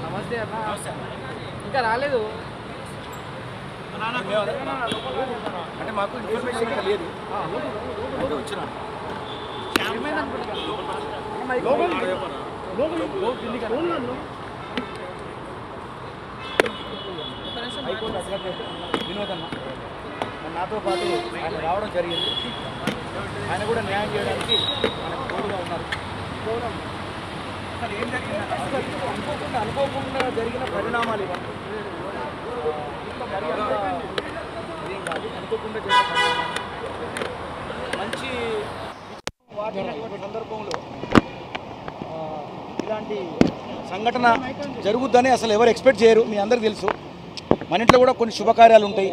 నమస్తే అన్న. ఇంకా రాలేదు అంటే మాకు ఇన్ఫర్మేషన్ లేదు. వచ్చిన వినోద్ అన్న నాతో పాటు ఆయన రావడం జరిగింది. ఆయన కూడా న్యాయం చేయడానికి మనకు తోడుగా ఉన్నారు. అసలు ఏం జరిగింది అనుకోకుండా జరిగిన పరిణామాలు ఇవన్నీ అనుకోకుండా జరిగిన పరిణామాలు మంచి వాటినటువంటి సందర్భంలో ఇలాంటి సంఘటన జరుగుద్దని అసలు ఎవరు ఎక్స్పెక్ట్ చేయరు. మీ అందరికీ తెలుసు. మన ఇంట్లో కూడా కొన్ని శుభకార్యాలు ఉంటాయి,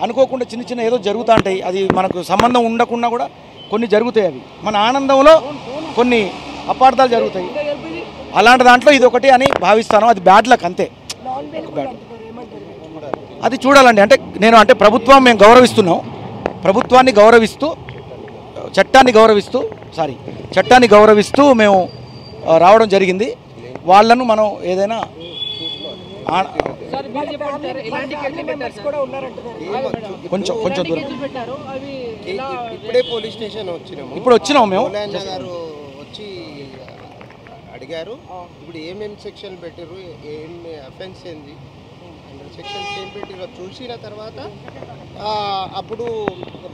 అనుకోకుండా చిన్న చిన్న ఏదో జరుగుతూ ఉంటాయి. అది మనకు సంబంధం ఉండకుండా కూడా కొన్ని జరుగుతాయి. అవి మన ఆనందంలో కొన్ని అపార్థాలు జరుగుతాయి. అలాంటి దాంట్లో ఇది ఒకటి అని భావిస్తాను. అది బ్యాడ్ లక్ అంతే. అది చూడాలండి. అంటే నేను అంటే ప్రభుత్వం మేము గౌరవిస్తున్నాం. ప్రభుత్వాన్ని గౌరవిస్తూ చట్టాన్ని గౌరవిస్తూ మేము రావడం జరిగింది. వాళ్ళను మనం ఏదైనా కొంచెం దూరం ఇప్పుడే పోలీస్ స్టేషన్ వచ్చినాము మేము. గారు వచ్చి అడిగారు. ఇప్పుడు ఏమేమి సెక్షన్ పెట్టారు, ఏమి అఫెన్స్ ఏంది, సెక్షన్స్ ఏం పెట్టిరో చూసిన తర్వాత అప్పుడు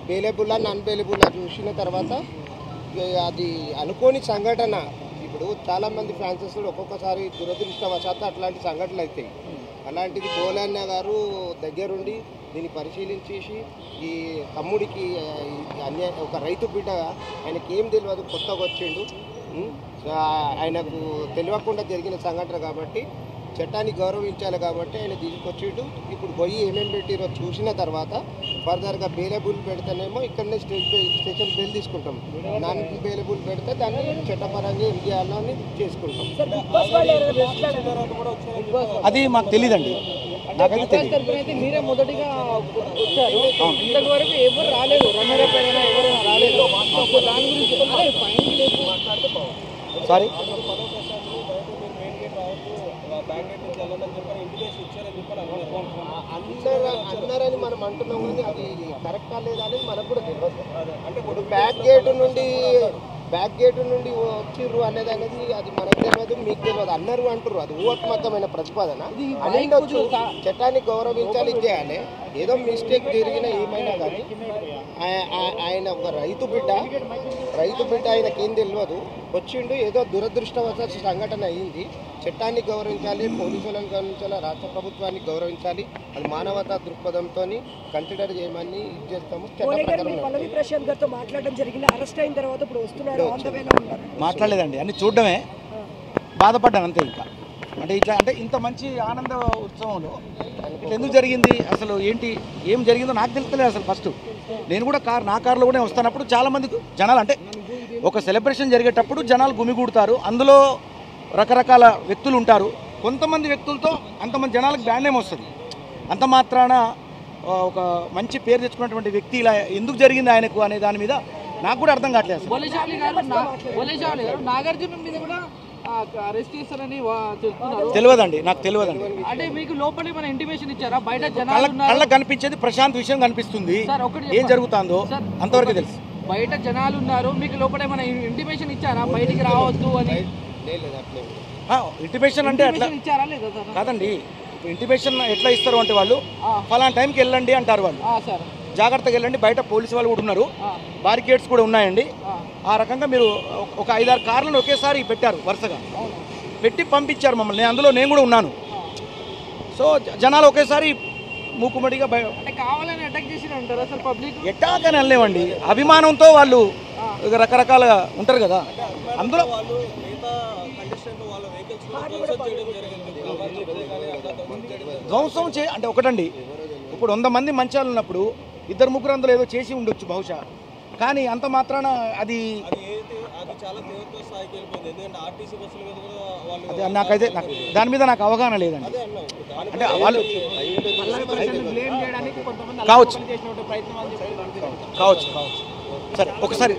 బెయిలబుల్లా నాన్ బెయిలబుల్లా చూసిన తర్వాత అది అనుకోని సంఘటన. ఇప్పుడు చాలామంది ఫ్రాన్సెస్లో ఒక్కొక్కసారి దురదృష్టవశాత్తు అట్లాంటి సంఘటనలు అవుతాయి. అలాంటిది బోలన్న గారు దగ్గరుండి దీన్ని పరిశీలించేసి ఈ తమ్ముడికి ఒక రైతు బిడ్డ ఆయనకి ఏం తెలియదు, కొత్తగా వచ్చిండు, ఆయనకు తెలియకుండా జరిగిన సంఘటన కాబట్టి చట్టాన్ని గౌరవించాలి కాబట్టి ఆయన తీసుకొచ్చిండు. ఇప్పుడు పోయి ఏమేమి పెట్టిరో చూసిన తర్వాత ఫర్దర్గా బెయిలబుల్ పెడితేనేమో ఇక్కడనే స్టేషన్ బెయిల్ తీసుకుంటాం. నాన్ బెయిలబుల్ పెడితే దాన్ని చట్టపరంగా ఏం చేయాలో అని చేసుకుంటాం. అది మాకు తెలియదండి. మీరే మొదటిగా వచ్చారు. ఇంతవరకు ఎవరు రాలేదు. ఎవరు రాలేదు. దాని గురించి సారీ అందరని మనం అంటున్నాం, కానీ అది కరెక్టా లేదా అనేది మనకు కూడా తెలియదు. అంటే ఇప్పుడు బ్యాక్ గేటు నుండి వచ్చిర్రు అనేది అది మనకు తెలియదు, మీకు తెలియదు. అన్నారు అంటారు, అది ఊహాత్మకమైన ప్రతిపాదన. అనిండొచ్చు. చట్టాన్ని గౌరవించాలి, చేయాలి. ఏదో మిస్టేక్ జరిగిన ఏమైనా కానీ ఆయన ఒక రైతు బిడ్డ ఆయనకేం తెలియదు, వచ్చిండు. ఏదో దురదృష్టవశాత్తు సంఘటన అయ్యింది. చట్టాన్ని గౌరవించాలి, పోలీసులను గౌరవించాలి, రాష్ట్ర ప్రభుత్వాన్ని గౌరవించాలి. అది మానవతా దృక్పథంతో కన్సిడర్ చేయమని చేస్తాము. మాట్లాడలేదండి, అన్ని చూడడమే. బాధపడ్డాను అంతే. ఇంకా అంటే ఇట్లా అంటే ఇంత మంచి ఆనంద ఉత్సవంలో ఇట్లా ఎందుకు జరిగింది, అసలు ఏం జరిగిందో నాకు తెలుస్తలేదు అసలు. ఫస్ట్ నేను కూడా నా కారులో కూడా వస్తున్నప్పుడు చాలామంది జనాలు, అంటే ఒక సెలబ్రేషన్ జరిగేటప్పుడు జనాలు గుమిగూడతారు. అందులో రకరకాల వ్యక్తులు ఉంటారు. కొంతమంది వ్యక్తులతో అంతమంది జనాలకు బ్యాడ్ నేమ్ వస్తుంది. అంత మాత్రాన ఒక మంచి పేరు తెచ్చుకున్నటువంటి వ్యక్తి ఇలా ఎందుకు జరిగింది ఆయనకు అనే దాని మీద నాకు కూడా అర్థం కావట్లేదు. నాగార్జున మీద కూడా తెలియదండి, నాకు తెలియదండి. అంటే మీకు లోపల మన ఇంటిమేషన్ ఇచ్చారా? బయట జనాలు కళ్ళకు కనిపించేది ప్రశాంత్ విషయం కనిపిస్తుంది. ఏం జరుగుతుందో అంతవరకు తెలుసు. బయట జనాలు ఉన్నారు, మీకు లోపల మన ఇంటిమేషన్ ఇచ్చారా బయటికి రావద్దు అని? ఇంటిమేషన్ అంటే అట్లా ఇచ్చారా లేదా కాదండి. ఇంటిమేషన్ ఎట్లా ఇస్తారు అంటే వాళ్ళు ఫలానా టైంకి వెళ్ళండి అంటారు. వాళ్ళు జాగ్రత్తగా వెళ్ళండి, బయట పోలీసు వాళ్ళు కూడా ఉన్నారు, బారికేడ్స్ కూడా ఉన్నాయండి. ఆ రకంగా మీరు ఒక 5-6 కార్లను ఒకేసారి పెట్టారు, వరుసగా పెట్టి పంపించారు మమ్మల్ని. అందులో నేను కూడా ఉన్నాను. సో జనాలు ఒకేసారి మూకుమ్మడిగా కావాలని అటాక్ చేసి అంటారు. అసలు పబ్లిక్ ఎటాక్ అని వెళ్ళలేమండి, అభిమానంతో వాళ్ళు రకరకాలుగా ఉంటారు కదా. అందులో ధ్వంసం అంటే ఒకటండి, ఇప్పుడు 100 మంది మంచాలు ఉన్నప్పుడు 2-3 అందులో ఏదో చేసి ఉండొచ్చు బహుశా, కానీ అంత మాత్రాన అది నాకైతే దాని మీద నాకు అవగాహన లేదండి. అంటే వాళ్ళు కావచ్చు సరే ఒకసారి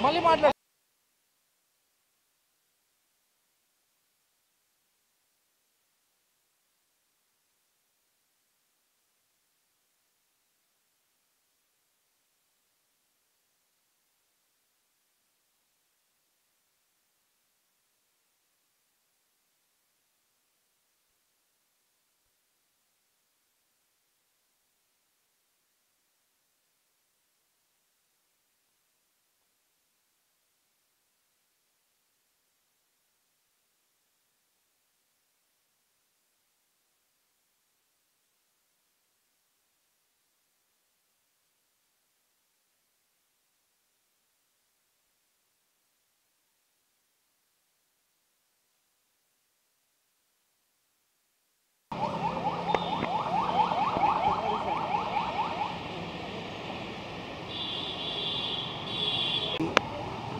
మళ్ళీ మాట్లాడు.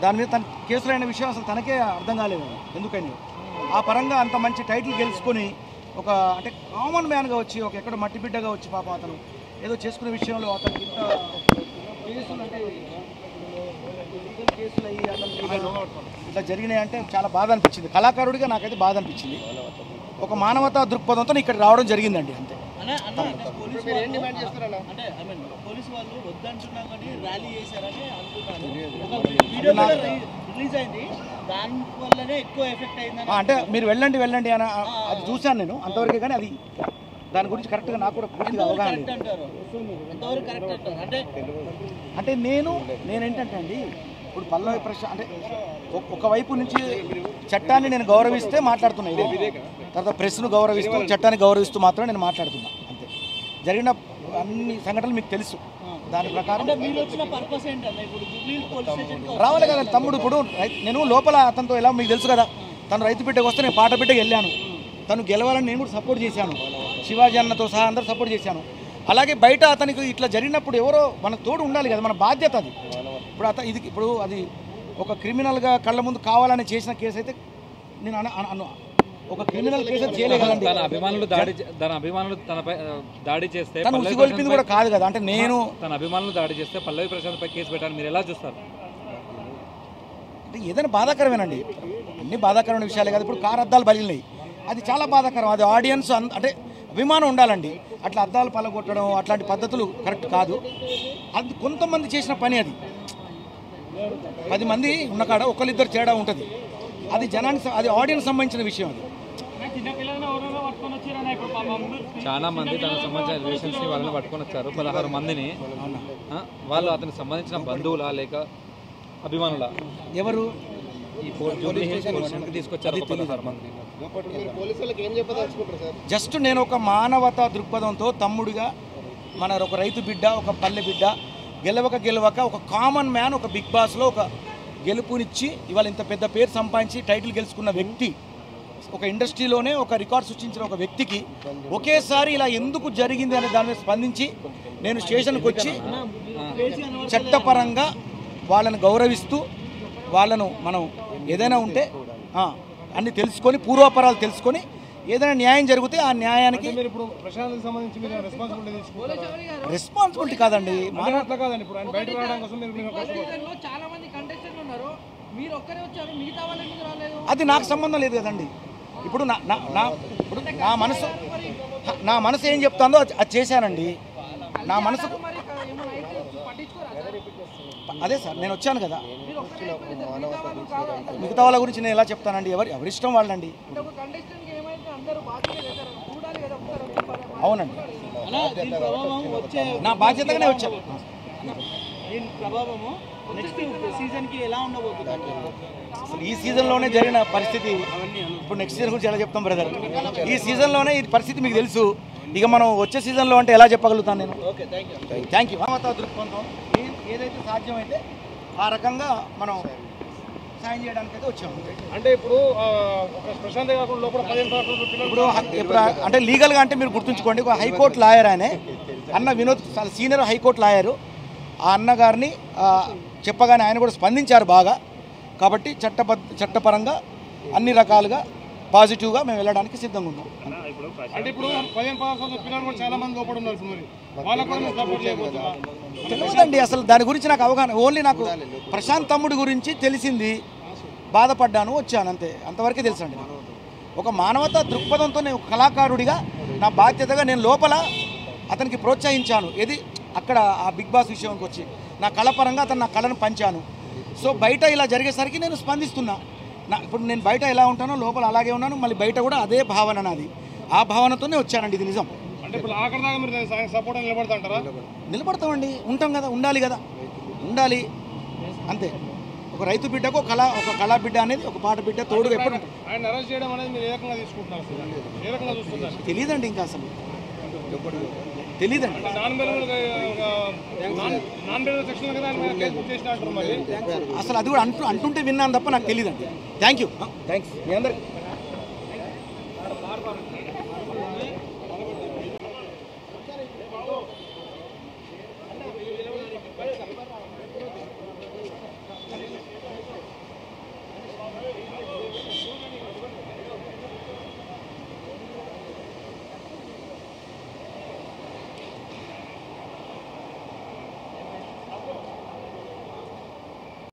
దాని మీద తన కేసులు అయిన విషయం అసలు తనకే అర్థం కాలేదు ఎందుకని. ఆ పరంగా అంత మంచి టైటిల్ గెలుచుకొని ఒక అంటే కామన్ మ్యాన్గా వచ్చి ఒక ఎక్కడ మట్టి బిడ్డగా వచ్చి పాపం అతను ఏదో చేసుకునే విషయంలో అతనికి ఇంత కేసులు అంటే కేసులు అయ్యి అతను ఇట్లా జరిగినాయి అంటే చాలా బాధ అనిపించింది. కళాకారుడిగా నాకైతే బాధ అనిపించింది. ఒక మానవతా దృక్పథంతో ఇక్కడ రావడం జరిగిందండి అంతే. అంటే మీరు వెళ్ళండి అని అది చూశాను నేను అంతవరకే, కానీ అది దాని గురించి కరెక్ట్గా నాకు కూడా పూర్తిగా అవగాహన అంటే నేనేంటంటే అండి ఇప్పుడు పల్లవి ప్రశ్న అంటే ఒకవైపు నుంచి చట్టాన్ని నేను గౌరవిస్తే మాట్లాడుతున్నా, ఇదే తర్వాత ప్రెస్ను గౌరవిస్తూ చట్టాన్ని గౌరవిస్తూ మాత్రం నేను మాట్లాడుతున్నా అంతే. జరిగిన అన్ని సంఘటనలు మీకు తెలుసు, దాని ప్రకారం రావాలి కదా తమ్ముడు. ఇప్పుడు నేను లోపల అతనితో ఎలా మీకు తెలుసు కదా, తను రైతు బిడ్డకు వస్తే నేను పాట బిడ్డకి వెళ్ళాను, తను గెలవాలని నేను కూడా సపోర్ట్ చేశాను, శివాజీ అన్నతో సహా అందరూ సపోర్ట్ చేశాను. అలాగే బయట అతనికి ఇట్లా జరిగినప్పుడు ఎవరో మనకు తోడు ఉండాలి కదా, మన బాధ్యత అది. ఇప్పుడు అది ఒక క్రిమినల్గా కళ్ళ ముందు కావాలని చేసిన కేసు అయితే నేను ఒక క్రిమినల్ కేసు చేయలేదండి. తన అభిమానులు తనపై దాడి చేస్తే తను ఉసిగొల్పింది కూడా కాదు కదా. అంటే నేను తన అభిమానులు దాడి చేస్తే పల్లవి ప్రశాంత్ పై కేసు పెట్టాను, మీరు ఎలా చూస్తారు? అంటే ఏదైనా బాధాకరమేనండి, అన్ని బాధాకరమైన విషయాలే కదా. ఇప్పుడు కారు అద్దాలు బలిగినాయి, అది చాలా బాధాకరం. అది ఆడియన్స్ అంటే అభిమానం ఉండాలండి, అట్లా అద్దాలు పలగొట్టడం అట్లాంటి పద్ధతులు కరెక్ట్ కాదు. అది కొంతమంది చేసిన పని, అది 10 మంది ఉన్న కాడ ఒకరిద్దరు తేడా ఉంటుంది. అది జనానికి అది ఆడియన్స్ సంబంధించిన విషయం. అది చాలా మంది తనకు సంబంధించిన రిలేషన్స్ వాళ్ళని పట్టుకొని వచ్చారు, 16 మందిని. వాళ్ళు అతనికి సంబంధించిన బంధువులా లేక అభిమానులా? ఎవరు ఈ తీసుకొచ్చారు 16 మంది. జస్ట్ నేను ఒక మానవతా దృక్పథంతో తమ్ముడిగా మన ఒక రైతు బిడ్డ, ఒక పల్లె బిడ్డ గెలవక ఒక కామన్ మ్యాన్ ఒక బిగ్ బాస్లో ఒక గెలుపునిచ్చి ఇవాళ ఇంత పెద్ద పేరు సంపాదించి టైటిల్ గెలుచుకున్న వ్యక్తి, ఒక ఇండస్ట్రీలోనే ఒక రికార్డ్ సృష్టించిన ఒక వ్యక్తికి ఒకేసారి ఇలా ఎందుకు జరిగింది అనే దాని మీద స్పందించి నేను స్టేషన్కి వచ్చి చట్టపరంగా వాళ్ళని గౌరవిస్తూ వాళ్ళను మనం ఏదైనా ఉంటే అన్ని తెలుసుకొని పూర్వాపరాలు తెలుసుకొని ఏదైనా న్యాయం జరిగితే ఆ న్యాయానికి రెస్పాన్సిబిలిటీ కాదండి. అది నాకు సంబంధం లేదు కదండి. ఇప్పుడు నా మనసు ఏం చెప్తాందో అది చేశానండి. నా మనసు అదే సార్, నేను వచ్చాను కదా. మిగతా వాళ్ళ గురించి నేను ఎలా చెప్తానండి? ఎవరిష్టం వాళ్ళండి. అవునండి, నా బాధ్యతగానే వచ్చాను. ఈ సీజన్లోనే జరిగిన పరిస్థితి, ఇప్పుడు నెక్స్ట్ సీజన్ గురించి ఎలా చెప్తాం బ్రదర్? ఈ సీజన్లోనే ఈ పరిస్థితి మీకు తెలుసు. ఇక మనం వచ్చే సీజన్లో అంటే ఎలా చెప్పగలుగుతాను నేను? Thank you. మానవతా దృక్పథంతో ఏదైతే సాధ్యమైతే ఆ రకంగా మనం సాయం చేయడానికి అయితే వచ్చాము. అంటే ఇప్పుడు ఇప్పుడు అంటే లీగల్గా అంటే మీరు గుర్తుంచుకోండి, ఒక హైకోర్టు లాయర్ ఆయన అన్న వినోద్, సీనియర్ హైకోర్టు లాయరు. ఆ అన్నగారిని చెప్పగానే ఆయన కూడా స్పందించారు బాగా. కాబట్టి చట్టపరంగా అన్ని రకాలుగా పాజిటివ్గా మేము వెళ్ళడానికి సిద్ధంగా ఉన్నాం. అంటే ఇప్పుడు 15 పిల్లలు కూడా చాలా మంది లోపల ఉన్నారు, వాళ్ళకు కూడా సపోర్ట్ చేయబోతున్నారు. తెలియదండి అసలు దాని గురించి నాకు అవగాహన. ఓన్లీ నాకు ప్రశాంత్ తమ్ముడి గురించి తెలిసింది, బాధపడ్డాను, వచ్చాను అంతే. అంతవరకే తెలుసండి. ఒక మానవతా దృక్పథంతో నేను కళాకారుడిగా నా బాధ్యతగా నేను లోపల అతనికి ప్రోత్సహించాను. ఏది అక్కడ ఆ బిగ్ బాస్ విషయానికి వచ్చి నా కళపరంగా అతను నా కళను పంచాను. సో బయట ఇలా జరిగేసరికి నేను స్పందిస్తున్నా. ఇప్పుడు నేను బయట ఎలా ఉంటానో లోపల అలాగే ఉన్నాను, మళ్ళీ బయట కూడా అదే భావన నాది. ఆ భావనతోనే వచ్చానండి, ఇది నిజం. అంటే ఇప్పుడు ఆఖరి దాకా మీరు సపోర్ట్ నిలబడతాంటారా? నిలబడతామండి, ఉంటాం కదా, ఉండాలి కదా, ఉండాలి అంతే. ఒక రైతు బిడ్డకు ఒక కళా బిడ్డ అనేది ఒక పాట బిడ్డ తోడుగా ఎప్పుడు ఆయన అరెస్ట్ చేయడం అనేది మీరు ఏ రకంగా తీసుకుంటున్నారు? ఏ రకంగా చూస్తున్నారు? తెలియదండి, ఇంకా అసలు తెలీదండి. అసలు అది కూడా అంటుంటే విన్నాను తప్ప నాకు తెలియదండి. థ్యాంక్ యూ, థ్యాంక్స్ మీ అందరికి.